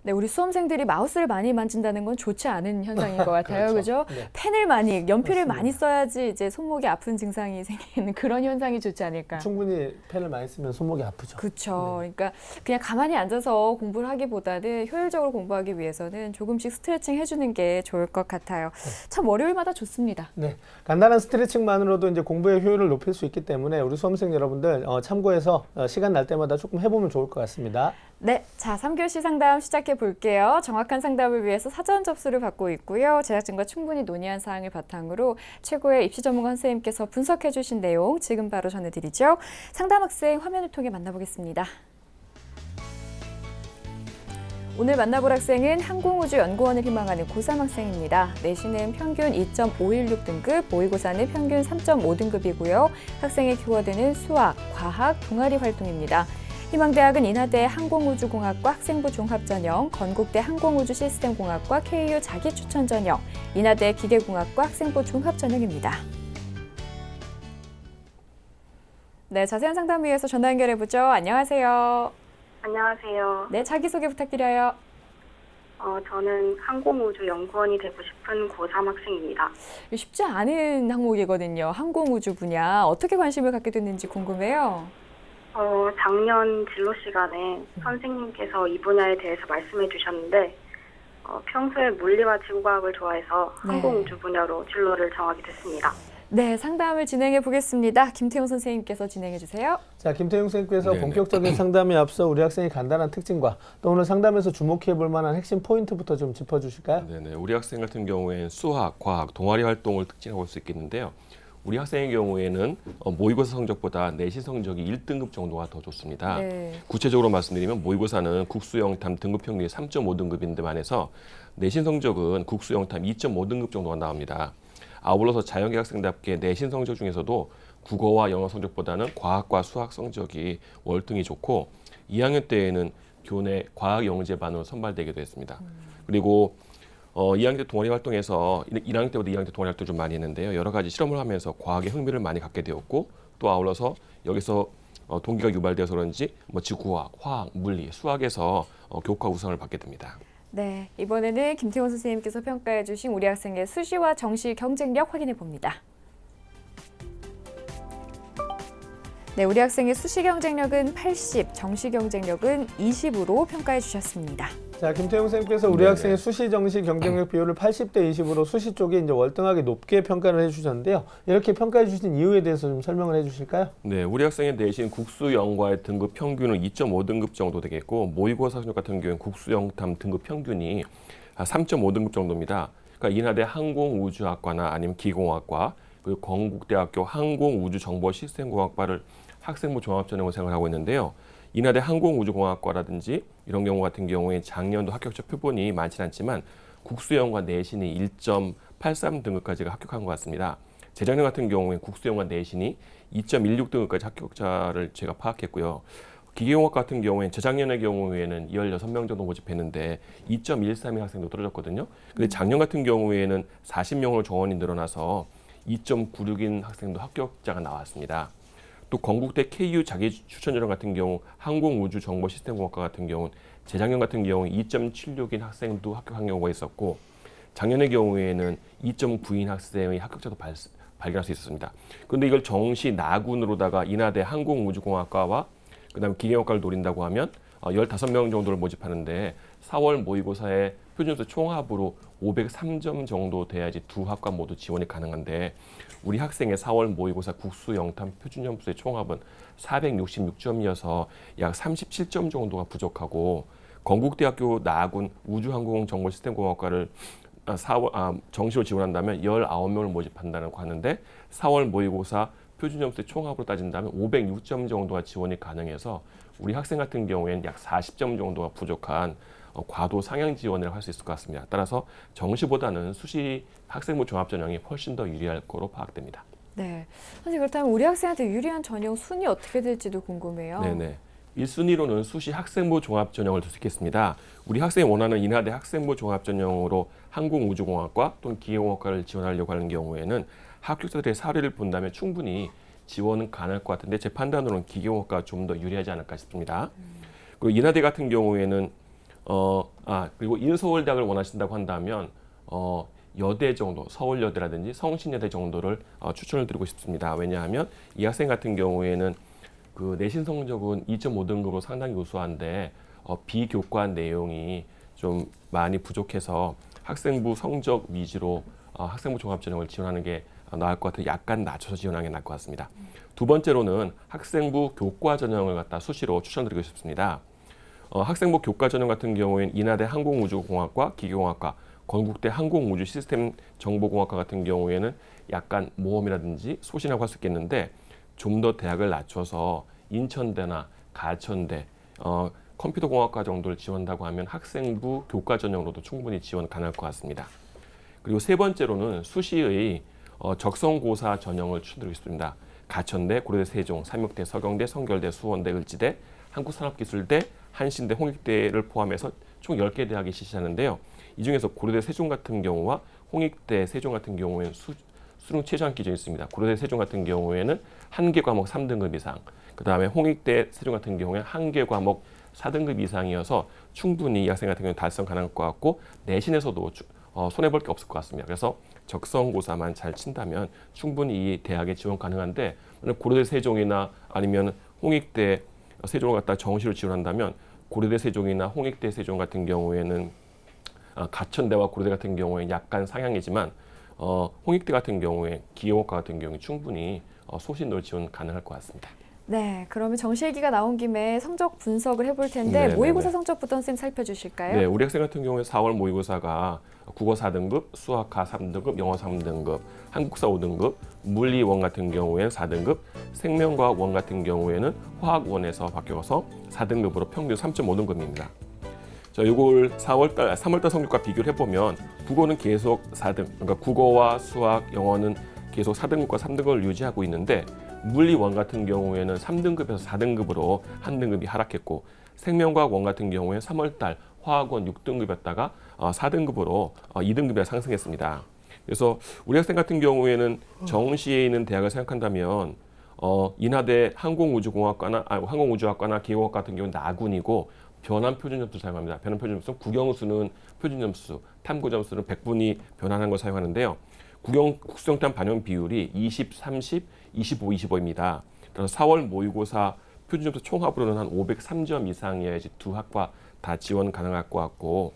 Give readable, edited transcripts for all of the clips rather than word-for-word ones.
네, 우리 수험생들이 마우스를 많이 만진다는 건 좋지 않은 현상인 것 같아요. 그렇죠. 그죠? 네. 펜을 많이, 연필을 맞습니다. 많이 써야지 이제 손목이 아픈 증상이 생기는 그런 현상이 좋지 않을까. 충분히 펜을 많이 쓰면 손목이 아프죠. 그렇죠. 그러니까 그냥 가만히 앉아서 공부를 하기보다는 효율적으로 공부하기 위해서는 조금씩 스트레칭 해주는 게 좋을 것 같아요. 참 월요일마다 좋습니다. 네, 간단한 스트레칭만으로도 이제 공부의 효율을 높일 수 있기 때문에 우리 수험생 여러분들 참고해서 시간 날 때마다 조금 해보면 좋을 것 같습니다. 네, 자, 3교시 상담 시작해 볼게요. 정확한 상담을 위해서 사전 접수를 받고 있고요. 제작진과 충분히 논의한 사항을 바탕으로 최고의 입시 전문가 선생님께서 분석해 주신 내용 지금 바로 전해드리죠. 상담 학생 화면을 통해 만나보겠습니다. 오늘 만나볼 학생은 항공우주연구원을 희망하는 고3 학생입니다. 내신은 평균 2.516등급, 모의고사는 평균 3.5등급이고요. 학생의 키워드는 수학, 과학, 동아리 활동입니다. 희망대학은 인하대 항공우주공학과 학생부 종합전형, 건국대 항공우주시스템공학과 KU 자기추천전형, 인하대 기계공학과 학생부 종합전형입니다. 네, 자세한 상담 위해서 전화 연결해보죠. 안녕하세요. 안녕하세요. 네, 자기소개 부탁드려요. 저는 항공우주연구원이 되고 싶은 고3 학생입니다. 쉽지 않은 항목이거든요. 항공우주 분야. 어떻게 관심을 갖게 됐는지 궁금해요. 작년 진로 시간에 선생님께서 이 분야에 대해서 말씀해 주셨는데 평소에 물리와 지구과학을 좋아해서 네. 항공우주 분야로 진로를 정하게 됐습니다. 네, 상담을 진행해 보겠습니다. 김태용 선생님께서 진행해 주세요. 자, 김태용 선생님께서 네네. 본격적인 상담에 앞서 우리 학생의 간단한 특징과 또 오늘 상담에서 주목해 볼 만한 핵심 포인트부터 좀 짚어주실까요? 네네. 우리 학생 같은 경우에는 수학, 과학, 동아리 활동을 특징하고 볼 수 있겠는데요. 우리 학생의 경우에는 모의고사 성적보다 내신 성적이 1등급 정도가 더 좋습니다. 네. 구체적으로 말씀드리면 모의고사는 국수영탐 등급 평균이 3.5등급인데 반해서 내신 성적은 국수영탐 2.5등급 정도가 나옵니다. 아울러서 자연계 학생답게 내신 성적 중에서도 국어와 영어 성적보다는 과학과 수학 성적이 월등히 좋고 2학년 때에는 교내 과학영재반으로 선발되기도 했습니다. 그리고 2학년 때 동아리 활동에서 1학년 때보다 2학년 때 동아리 활동 좀 많이 했는데요. 여러 가지 실험을 하면서 과학에 흥미를 많이 갖게 되었고 또 아울러서 여기서 동기가 유발되어서 그런지 지구과학, 화학, 물리, 수학에서 교과 우상을 받게 됩니다. 네, 이번에는 김태원 선생님께서 평가해 주신 우리 학생의 수시와 정시 경쟁력 확인해 봅니다. 네, 우리 학생의 수시 경쟁력은 80, 정시 경쟁력은 20으로 평가해 주셨습니다. 자, 김태용 선생님께서 우리 네네. 학생의 수시 정시 경쟁력 비율을 80대 20으로 수시 쪽에 이제 월등하게 높게 평가를 해주셨는데요. 이렇게 평가해 주신 이유에 대해서 좀 설명을 해주실까요? 네, 우리 학생의 내신 국수영과의 등급 평균은 2.5등급 정도 되겠고 모의고사 성적 같은 경우는 국수영탐 등급 평균이 3.5등급 정도입니다. 그러니까 인하대 항공우주학과나 아니면 기공학과 그리고 건국대학교 항공우주정보시스템공학과를 학생부 종합전형으로 생각하고 있는데요. 인하대 항공우주공학과라든지 이런 경우 같은 경우에 작년도 합격자 표본이 많지는 않지만 국수영과 내신이 1.83등급까지가 합격한 것 같습니다. 재작년 같은 경우에 국수영과 내신이 2.16등급까지 합격자를 제가 파악했고요. 기계공학 같은 경우에는 재작년의 경우에는 16명 정도 모집했는데 2.132 학생도 떨어졌거든요. 근데 작년 같은 경우에는 40명으로 정원이 늘어나서 2.96인 학생도 합격자가 나왔습니다. 또 건국대 KU 자기추천전형 같은 경우 항공우주정보시스템공학과 같은 경우는 재작년 같은 경우 2.76인 학생도 합격한 경우가 있었고 작년의 경우에는 2.9인 학생의 합격자도 발견할 수 있었습니다. 그런데 이걸 정시 나군으로다가 인하대 항공우주공학과와 그다음에 기계공학과를 노린다고 하면 15명 정도를 모집하는데 4월 모의고사에 표준점수 총합으로 503점 정도 돼야지 두 학과 모두 지원이 가능한데 우리 학생의 4월 모의고사 국수영탐 표준점수의 총합은 466점이어서 약 37점 정도가 부족하고 건국대학교 나군 우주항공정보시스템공학과를 정시로 지원한다면 19명을 모집한다고 하는데 4월 모의고사 표준점수의 총합으로 따진다면 506점 정도가 지원이 가능해서 우리 학생 같은 경우에는 약 40점 정도가 부족한 과도 상향 지원을 할 수 있을 것 같습니다. 따라서 정시보다는 수시 학생부 종합전형이 훨씬 더 유리할 거로 파악됩니다. 네, 선생님 그렇다면 우리 학생한테 유리한 전형 순위 어떻게 될지도 궁금해요. 네네. 1순위로는 수시 학생부 종합전형을 들 수 있겠습니다. 우리 학생이 원하는 인하대 학생부 종합전형으로 항공우주공학과 또는 기계공학과를 지원하려고 하는 경우에는 합격자들의 사례를 본다면 충분히 지원은 가능할 것 같은데 제 판단으로는 기계공학과가 좀 더 유리하지 않을까 싶습니다. 그리고 인하대 같은 경우에는 그리고 인서울대학을 원하신다고 한다면 여대 정도, 서울여대라든지 성신여대 정도를 추천을 드리고 싶습니다. 왜냐하면 이 학생 같은 경우에는 그 내신 성적은 2.5등급으로 상당히 우수한데 비교과 내용이 좀 많이 부족해서 학생부 성적 위주로 학생부 종합전형을 지원하는 게 나을 것 같아요. 약간 낮춰서 지원하는 게 나을 것 같습니다. 두 번째로는 학생부 교과 전형을 갖다 수시로 추천드리고 싶습니다. 학생부 교과 전형 같은 경우에는 인하대 항공우주공학과, 기계공학과, 건국대 항공우주시스템정보공학과 같은 경우에는 약간 모험이라든지 소신이라고 할 수 있겠는데 좀 더 대학을 낮춰서 인천대나 가천대, 컴퓨터공학과 정도를 지원한다고 하면 학생부 교과 전형으로도 충분히 지원 가능할 것 같습니다. 그리고 세 번째로는 수시의 적성고사 전형을 추천드리고 싶습니다. 가천대, 고려대 세종, 삼육대, 서경대, 성결대, 수원대, 을지대, 한국산업기술대, 한신대, 홍익대를 포함해서 총 10개 대학이 실시하는데요. 이 중에서 고려대 세종 같은 경우와 홍익대 세종 같은 경우에는 수능 최저한 기준이 있습니다. 고려대 세종 같은 경우에는 한 개 과목 3등급 이상, 그 다음에 홍익대 세종 같은 경우에 한 개 과목 4등급 이상이어서 충분히 이 학생 같은 경우는 달성 가능할 것 같고 내신에서도 손해볼 게 없을 것 같습니다. 그래서 적성고사만 잘 친다면 충분히 이 대학에 지원 가능한데 고려대 세종이나 아니면 홍익대 세종을 갖다 정시로 지원한다면 고려대 세종이나 홍익대 세종 같은 경우에는 가천대와 고려대 같은 경우에 약간 상향이지만 홍익대 같은 경우에 기계공학과 같은 경우에 충분히 소신으로 지원 가능할 것 같습니다. 네, 그러면 정시일기가 나온 김에 성적 분석을 해볼 텐데 네네네. 모의고사 성적부터 선생님 살펴주실까요? 네, 우리 학생 같은 경우에 4월 모의고사가 국어 4등급, 수학하 3등급, 영어 3등급, 한국사 5등급, 물리 1 같은 경우에는 4등급, 생명과학 1 같은 경우에는 화학 1에서 바뀌어서 4등급으로 평균 3.5등급입니다. 자, 이걸 3월달 성적과 비교를 해보면 국어는 계속 4등, 그러니까 국어와 수학, 영어는 계속 4등급과 3등급을 유지하고 있는데 물리 1 같은 경우에는 3등급에서 4등급으로 한 등급이 하락했고 생명과학 1 같은 경우에 3월달 화학원 6등급이었다가 4등급으로 2등급이 상승했습니다. 그래서 우리 학생 같은 경우에는 정시에 있는 대학을 생각한다면 인하대 항공우주공학과나 항공우주학과나 기계공학 같은 경우는 나군이고 변환 표준점수를 사용합니다. 변환 표준점수는 국영수는 표준점수, 탐구점수는 100분위 변환한 걸 사용하는데요. 국수영탐 반영 비율이 20, 30, 25, 25입니다. 그래서 4월 모의고사 표준점수 총합으로는 한 503점 이상이어야지 두 학과 다 지원 가능할 것 같고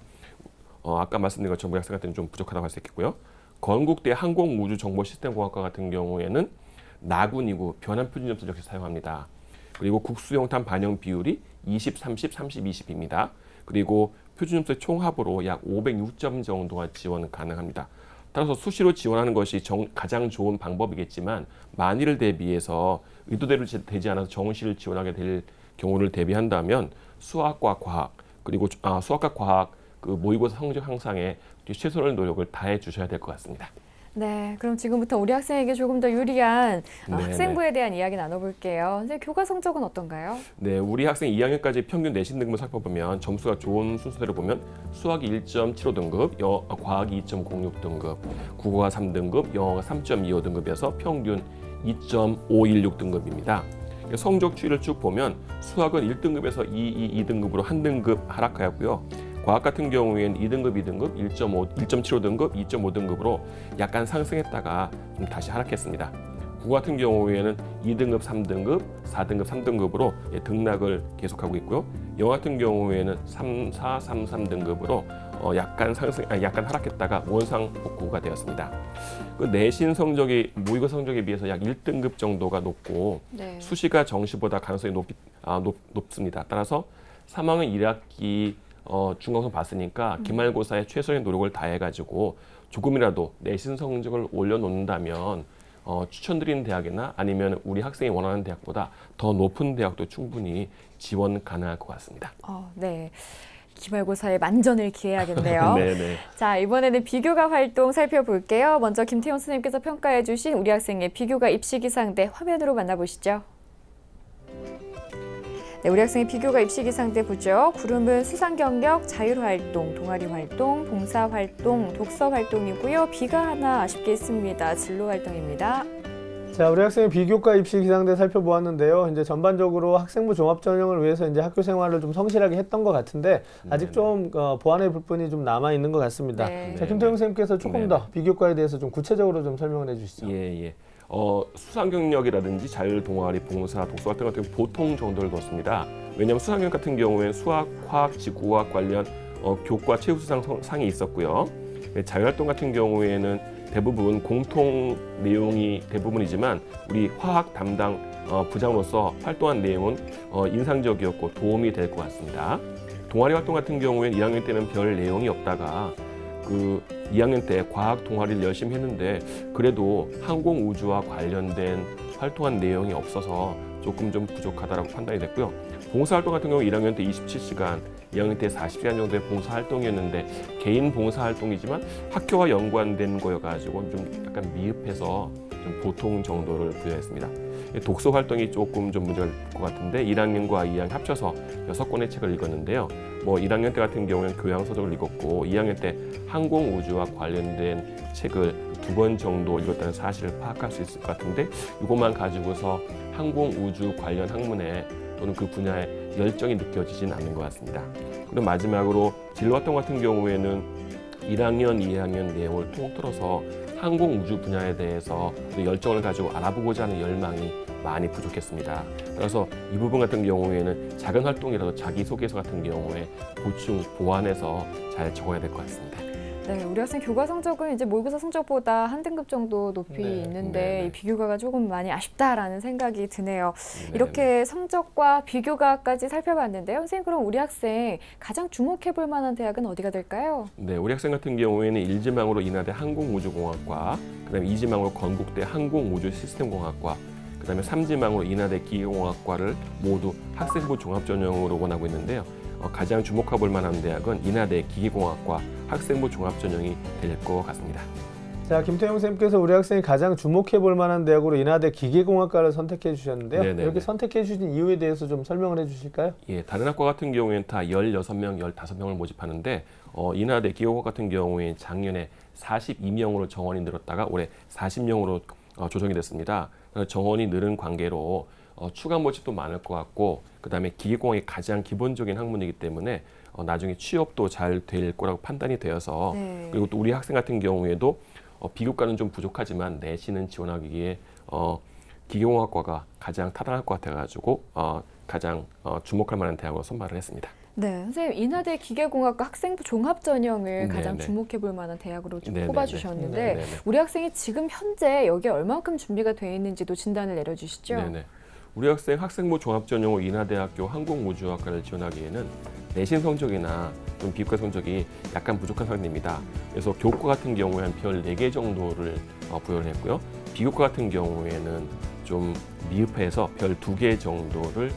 아까 말씀드린 것처럼 우리 학생 같은 좀 부족하다고 할 수 있겠고요. 건국대 항공우주정보시스템공학과 같은 경우에는 나군이고 변환 표준점수 역시 사용합니다. 그리고 국수영탐 반영 비율이 20, 30, 30, 20입니다. 그리고 표준점수의 총합으로 약 506점 정도가 지원 가능합니다. 따라서 수시로 지원하는 것이 가장 좋은 방법이겠지만 만일을 대비해서 의도대로 되지 않아서 정시를 지원하게 될 경우를 대비한다면 수학과 과학 그리고 수학과 과학 그 모의고사 성적 향상에 최선의 노력을 다해 주셔야 될 것 같습니다. 네, 그럼 지금부터 우리 학생에게 조금 더 유리한 네네. 학생부에 대한 이야기 나눠볼게요. 선생님, 교과 성적은 어떤가요? 네, 우리 학생 2학년까지 평균 내신 등급을 살펴보면 점수가 좋은 순서대로 보면 수학이 1.75등급, 과학이 2.06등급, 국어가 3등급, 영어가 3.25등급이어서 평균 2.516등급입니다. 성적 추이를 쭉 보면 수학은 1등급에서 2등급으로 한 등급 하락하였고요. 과학 같은 경우에는 2등급, 2등급, 1.75등급, 2.5등급으로 약간 상승했다가 좀 다시 하락했습니다. 국어 같은 경우에는 2등급, 3등급, 4등급, 3등급으로 등락을 계속하고 있고요. 영어 같은 경우에는 3, 4, 3, 3등급으로 약간 하락했다가 원상 복구가 되었습니다. 그 내신 성적이 모의고사 성적에 비해서 약 1등급 정도가 높고 네. 수시가 정시보다 가능성이 높습니다. 따라서 3학년 1학기 중간고사 봤으니까 기말고사에 최선의 노력을 다해가지고 조금이라도 내신 성적을 올려놓는다면 추천드리는 대학이나 아니면 우리 학생이 원하는 대학보다 더 높은 대학도 충분히 지원 가능할 것 같습니다. 네. 기말고사에 만전을 기해야겠네요. 네네. 자, 이번에는 비교과 활동 살펴볼게요. 먼저 김태용 선생님께서 평가해 주신 우리 학생의 비교과 입시기상대 화면으로 만나보시죠. 네, 우리 학생의 비교과 입시기상대 보죠. 구름은 수상경력, 자율활동, 동아리활동, 봉사활동, 독서활동이고요. 비가 하나 아쉽게 있습니다. 진로활동입니다. 자, 우리 학생의 비교과 입시 기상대 살펴보았는데요. 이제 전반적으로 학생부 종합 전형을 위해서 이제 학교 생활을 좀 성실하게 했던 것 같은데 아직 좀 보완의 부분이 좀 남아 있는 것 같습니다. 네. 자, 김태형 선생님께서 조금 더 비교과에 대해서 좀 구체적으로 좀 설명을 해주시죠. 예. 수상 경력이라든지 자율 동아리, 봉사, 독서 활동 같은 보통 정도를 뒀습니다. 왜냐하면 수상 경력 같은 경우에는 수학, 화학, 지구과학 관련 교과 최우수상 상이 있었고요. 자율 활동 같은 경우에는 대부분 공통 내용이 대부분이지만 우리 화학 담당 부장으로서 활동한 내용은 인상적이었고 도움이 될 것 같습니다. 동아리 활동 같은 경우에는 1학년 때는 별 내용이 없다가 그 2학년 때 과학 동아리를 열심히 했는데 그래도 항공 우주와 관련된 활동한 내용이 없어서 조금 좀 부족하다라고 판단이 됐고요. 봉사활동 같은 경우 1학년 때 27시간, 2학년 때 40시간 정도의 봉사활동이었는데 개인 봉사활동이지만 학교와 연관된 거여가지고 좀 약간 미흡해서 좀 보통 정도를 부여했습니다. 독서 활동이 조금 좀 문제가 될 것 같은데 1학년과 2학년 합쳐서 6권의 책을 읽었는데요. 1학년 때 같은 경우에는 교양서적을 읽었고 2학년 때 항공우주와 관련된 책을 2권 정도 읽었다는 사실을 파악할 수 있을 것 같은데 이것만 가지고서 항공우주 관련 학문에 또는 그 분야에 열정이 느껴지진 않는 것 같습니다. 그리고 마지막으로 진로활동 같은 경우에는 1학년, 2학년 내용을 통틀어서 항공우주 분야에 대해서 열정을 가지고 알아보고자 하는 열망이 많이 부족했습니다. 그래서 이 부분 같은 경우에는 작은 활동이라도 자기소개서 같은 경우에 보충, 보완해서 잘 적어야 될 것 같습니다. 네, 우리 학생 교과 성적은 이제 모의고사 성적보다 한 등급 정도 높이 네, 있는데 네. 이 비교과가 조금 많이 아쉽다라는 생각이 드네요. 네, 이렇게 성적과 비교과까지 살펴봤는데요. 선생님, 그럼 우리 학생 가장 주목해 볼 만한 대학은 어디가 될까요? 네, 우리 학생 같은 경우에는 1지망으로 인하대 항공우주공학과, 그다음에 2지망으로 건국대 항공우주시스템공학과, 그다음에 3지망으로 인하대 기계공학과를 모두 학생부 종합전형으로 원하고 있는데요. 가장 주목해 볼 만한 대학은 인하대 기계공학과 학생부 종합전형이 될 것 같습니다. 자, 김태형 선생님께서 우리 학생이 가장 주목해 볼 만한 대학으로 인하대 기계공학과를 선택해 주셨는데요. 네네네. 이렇게 선택해 주신 이유에 대해서 좀 설명을 해 주실까요? 예, 다른 학과 같은 경우에는 다 16명, 15명을 모집하는데 인하대 기계공학 같은 경우에 작년에 42명으로 정원이 늘었다가 올해 40명으로 조정이 됐습니다. 정원이 늘은 관계로 추가 모집도 많을 것 같고 그다음에 기계공학이 가장 기본적인 학문이기 때문에 나중에 취업도 잘 될 거라고 판단이 되어서 네. 그리고 또 우리 학생 같은 경우에도 비교과는 좀 부족하지만 내신은 지원하기에 기계공학과가 가장 타당할 것 같아가지고 가장 주목할 만한 대학으로 선발을 했습니다. 네, 선생님, 인하대 기계공학과 학생부 종합전형을 네, 가장 네. 주목해 볼 만한 대학으로 좀 네, 네, 꼽아주셨는데 네, 네, 네. 우리 학생이 지금 현재 여기에 얼마큼 준비가 되어 있는지도 진단을 내려주시죠? 네네. 우리 학생 학생부 종합전형으로 인하대학교 항공우주학과를 지원하기에는 내신 성적이나 좀 비교과 성적이 약간 부족한 상태입니다. 그래서 교과 같은 경우에 한 별 4개 정도를 부여를 했고요. 비교과 같은 경우에는 좀 미흡해서 별 2개 정도를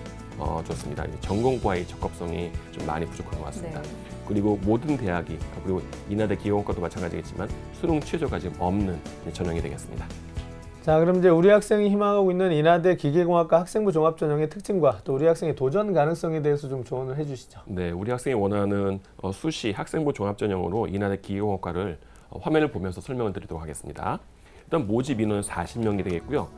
줬습니다. 전공과의 적합성이 좀 많이 부족한 것 같습니다. 네. 그리고 모든 대학이 그리고 인하대 기계공학과도 마찬가지겠지만 수능 최저가 지금 없는 전형이 되겠습니다. 자, 그럼 이제 우리 학생이 희망하고 있는 인하대 기계공학과 학생부 종합전형의 특징과 또 우리 학생의 도전 가능성에 대해서 좀 조언을 해주시죠. 네, 우리 학생이 원하는 수시 학생부 종합전형으로 인하대 기계공학과를 화면을 보면서 설명을 드리도록 하겠습니다. 일단 모집 인원은 40명이 되겠고요.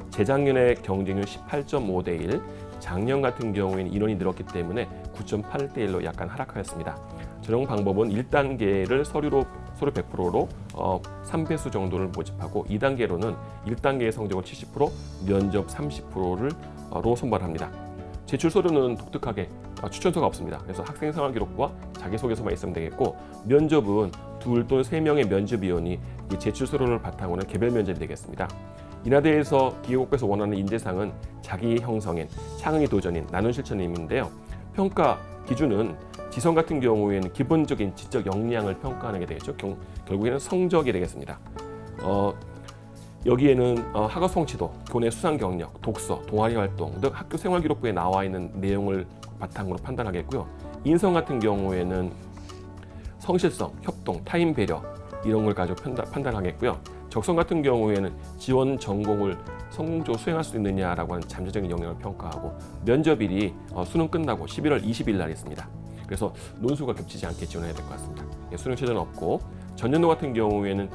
재작년에 경쟁률 18.5대 1, 작년 같은 경우에는 인원이 늘었기 때문에 9.8대 1로 약간 하락하였습니다. 전형 방법은 1단계를 서류 100%로 3배수 정도를 모집하고 2단계로는 1단계의 성적을 70%, 면접 30%로 선발합니다. 제출 서류는 독특하게 추천서가 없습니다. 그래서 학생 생활 기록부와 자기소개서만 있으면 되겠고 면접은 2 또는 3명의 면접위원이 이 제출 서류를 바탕으로 개별 면접이 되겠습니다. 인하대에서 기계공학과에서 원하는 인재상은 자기 형성인, 창의 도전인, 나눔 실천인인데요. 평가 기준은 지성 같은 경우에는 기본적인 지적 역량을 평가하는 게 되겠죠. 결국에는 성적이 되겠습니다. 여기에는 학업 성취도, 교내 수상 경력, 독서, 동아리 활동 등 학교 생활 기록부에 나와 있는 내용을 바탕으로 판단하겠고요. 인성 같은 경우에는 성실성, 협동, 타인 배려 이런 걸 가지고 판단하겠고요. 적성 같은 경우에는 지원 전공을 성공적으로 수행할 수 있느냐라고 하는 잠재적인 역량을 평가하고 면접일이 수능 끝나고 11월 20일 날 있습니다. 그래서 논술과 겹치지 않게 지원해야 될 것 같습니다. 수능 최저는 없고 전년도 같은 경우에는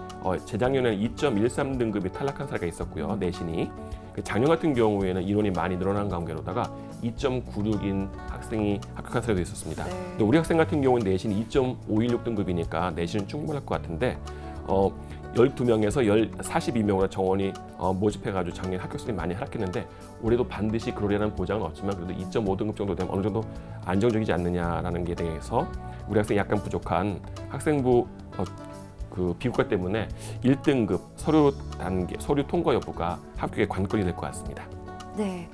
재작년에는 2.13등급이 탈락한 사례가 있었고요. 내신이. 작년 같은 경우에는 인원이 많이 늘어난 관계로다가 2.96인 학생이 합격한 사례도 있었습니다. 네. 근데 우리 학생 같은 경우는 내신이 2.516등급이니까 내신은 충분할 것 같은데 12명에서 42명으로 정원이 모집해가지고 작년 합격률이 많이 하락했는데 올해도 반드시 그러려는 보장은 없지만 그래도 2.5등급 정도 되면 어느 정도 안정적이지 않느냐라는 게 대해서 우리 학생이 약간 부족한 학생부 그 비교과 때문에 1등급 서류 통과 여부가 합격의 관건이 될 것 같습니다. 네.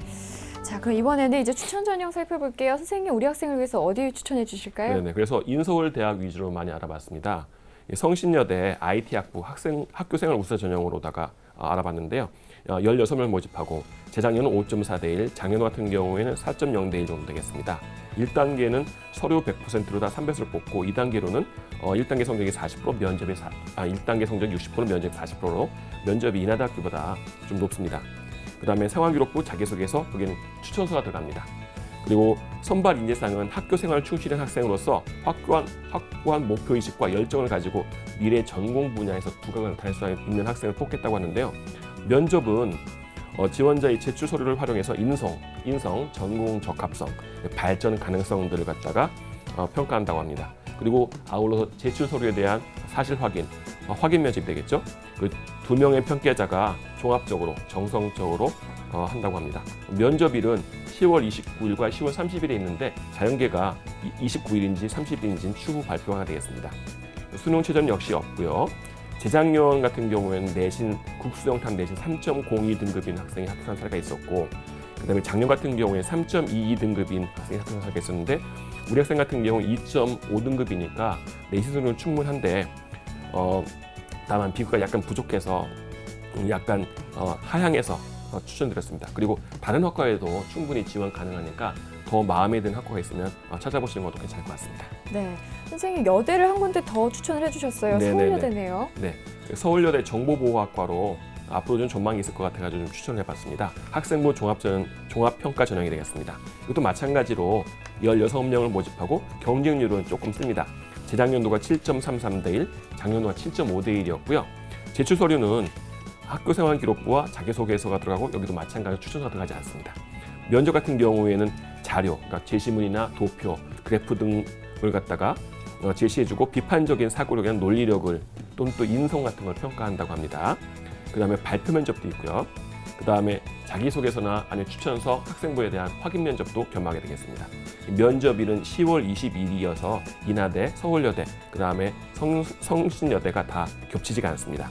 자, 그럼 이번에는 이제 추천 전형 살펴볼게요. 선생님, 우리 학생을 위해서 어디 추천해 주실까요? 네네. 그래서 인서울 대학 위주로 많이 알아봤습니다. 성신여대 IT 학부 학교생활 우수 전형으로다가 알아봤는데요. 16명 모집하고 재작년은 5.4대 1, 작년 같은 경우에는 4.0대 1 정도 되겠습니다. 1단계는 서류 100%로 다 3배수를 뽑고 2단계로는 1단계 성적이 40%, 1단계 성적 60%, 면접 40%로 면접이 인하대 학교보다 좀 높습니다. 그다음에 생활기록부 자기소개서 거기는 추천서가 들어갑니다. 그리고 선발 인재상은 학교생활 충실한 학생으로서 확고한 목표의식과 열정을 가지고 미래 전공 분야에서 두각을 나타낼 수 있는 학생을 뽑겠다고 하는데요. 면접은 지원자의 제출 서류를 활용해서 인성, 전공 적합성, 발전 가능성들을 갖다가 평가한다고 합니다. 그리고 아울러서 제출 서류에 대한 사실 확인 면접이 되겠죠. 그 2명의 평가자가 종합적으로 정성적으로 한다고 합니다. 면접일은 10월 29일과 10월 30일에 있는데 자연계가 29일인지 30일인지 추후 발표가 되겠습니다. 수능 최저는 역시 없고요. 재작년 같은 경우에는 국수영탐 내신 3.02등급인 학생이 합격한 사례가 있었고 그다음에 작년 같은 경우에 3.22등급인 학생이 합격한 사례가 있었는데 우리 학생 같은 경우 2.5등급이니까 내신 수능은 충분한데 다만 비교가 약간 부족해서 약간 하향해서 추천드렸습니다. 그리고 다른 학과에도 충분히 지원 가능하니까 더 마음에 드는 학과가 있으면 찾아보시는 것도 괜찮을 것 같습니다. 네. 선생님, 여대를 한 군데 더 추천을 해주셨어요. 네네네. 서울여대네요. 네, 서울여대 정보보호학과로 앞으로 좀 전망이 있을 것 같아가지고 좀 추천을 해봤습니다. 학생부 종합평가 전형이 되겠습니다. 이것도 마찬가지로 16명을 모집하고 경쟁률은 조금 씁니다. 재작년도가 7.33대 1, 작년도가 7.5대 1이었고요. 제출 서류는 학교생활 기록부와 자기소개서가 들어가고 여기도 마찬가지로 추천서가 들어가지 않습니다. 면접 같은 경우에는 자료, 그러니까 제시문이나 도표, 그래프 등을 갖다가 제시해주고 비판적인 사고력이나 논리력을 또는 또 인성 같은 걸 평가한다고 합니다. 그 다음에 발표 면접도 있고요. 그 다음에 자기소개서나 아니면 추천서, 학생부에 대한 확인 면접도 겸하게 되겠습니다. 면접일은 10월 22일이어서 인하대, 서울여대, 그 다음에 성신여대가 다 겹치지가 않습니다.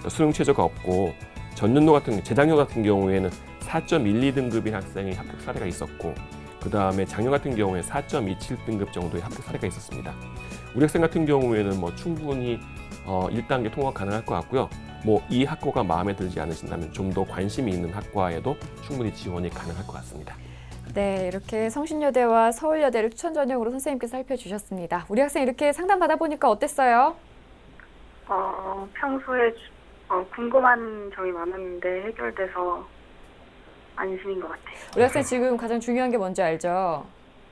수능 최저가 없고 재작년 같은 경우에는 4.12등급인 학생의 합격 사례가 있었고 그 다음에 작년 같은 경우에 4.27등급 정도의 합격 사례가 있었습니다. 우리 학생 같은 경우에는 충분히 1단계 통과 가능할 것 같고요. 이 학과가 마음에 들지 않으신다면 좀 더 관심이 있는 학과에도 충분히 지원이 가능할 것 같습니다. 네, 이렇게 성신여대와 서울여대를 추천 전형으로 선생님께서 살펴주셨습니다. 우리 학생 이렇게 상담 받아보니까 어땠어요? 평소에 궁금한 점이 많았는데 해결돼서 안심인 것 같아요. 우리 학생 지금 가장 중요한 게 뭔지 알죠?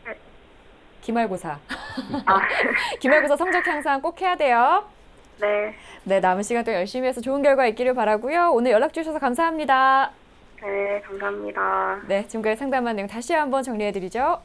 네. 기말고사. 아, 기말고사 성적 향상 꼭 해야 돼요. 네. 네, 남은 시간 또 열심히 해서 좋은 결과 있기를 바라고요. 오늘 연락 주셔서 감사합니다. 네, 감사합니다. 네, 지금까지 상담한 내용 다시 한번 정리해드리죠.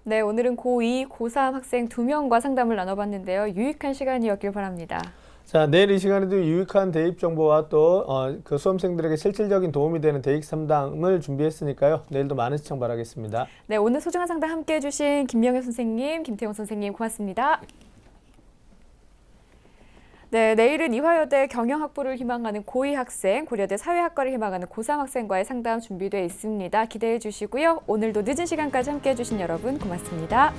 네, 오늘은 고2, 고3 학생 2명과 상담을 나눠봤는데요. 유익한 시간이었길 바랍니다. 자, 내일 이 시간에도 유익한 대입 정보와 또 그 수험생들에게 실질적인 도움이 되는 대입 상담을 준비했으니까요. 내일도 많은 시청 바라겠습니다. 네, 오늘 소중한 상담 함께해 주신 김명현 선생님, 김태용 선생님 고맙습니다. 네, 내일은 이화여대 경영학부를 희망하는 고2 학생, 고려대 사회학과를 희망하는 고3 학생과의 상담 준비되어 있습니다. 기대해 주시고요. 오늘도 늦은 시간까지 함께해 주신 여러분 고맙습니다.